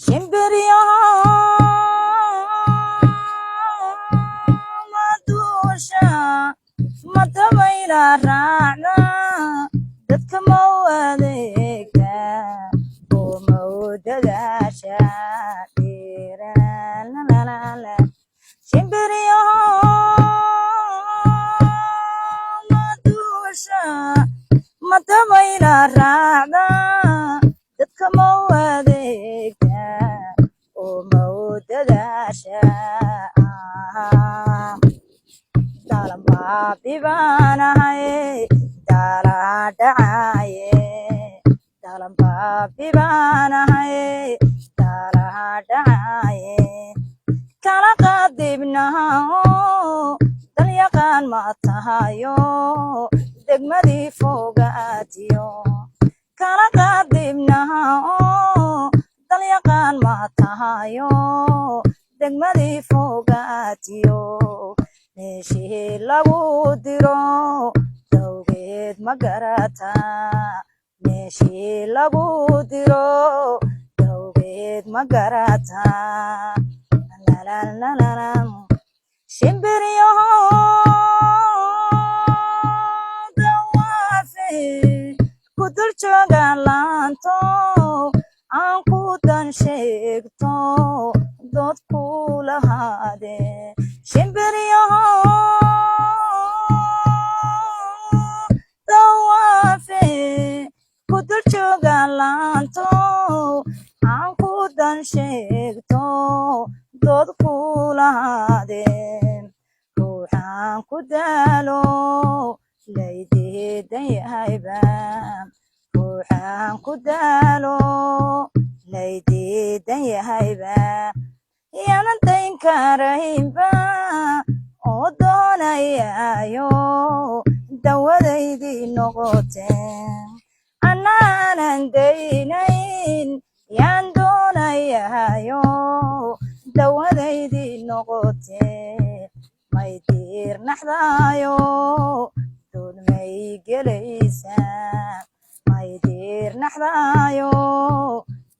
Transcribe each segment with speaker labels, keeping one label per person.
Speaker 1: shimbiriyo madusha matabayla raacda dadka ma u adeegta oo ma u dadaasha shimbiriyo madusha matabayla raacda dadka ma u adeegta oo ma u dadaasha dalanbaabibanahay daladhacaye dalanbaabibanahay daladhacaye kala qadibnaho dalyaqaan ma tahayo degmadii fogaatiyo kala qadibnaho dalyaqaan ma tahayo degmadii fogaatiyo meeshii lagu diro dawgeed ma garata meeshii lagu diro dawgeed ma garata shimbiriyo dawaafe ku dul joogaan laanto aan ku dan sheegto dood ku lahaade shimbiriyo dawaafe ku dul joogaan laanto aan ku dan sheegto dood ku lahaade ruuxaan ku daalo laydiidan yahayba ruuxaan ku daalo laydiidan yahayba yanan dayn karaynba oo doonayayo dawadaydii noqote anaanan daynayn yaan doonayayo dawadaydii noqote may diirnaxdayo dood may gelaysa may diirnaxdayo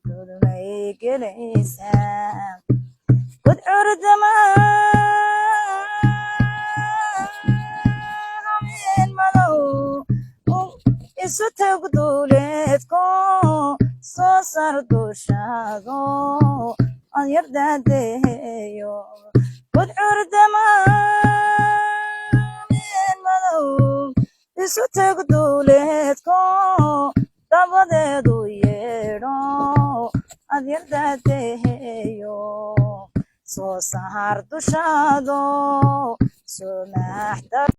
Speaker 1: dood may gelaysa god curdama habeen madow isu tag duuleedko soo sar dushaado aan yardaadeeyo god curdama habeen madow isu tag duuleedko dabadeedu yeedho aan yardaadeeyo soo sahar dushaado soo maaxda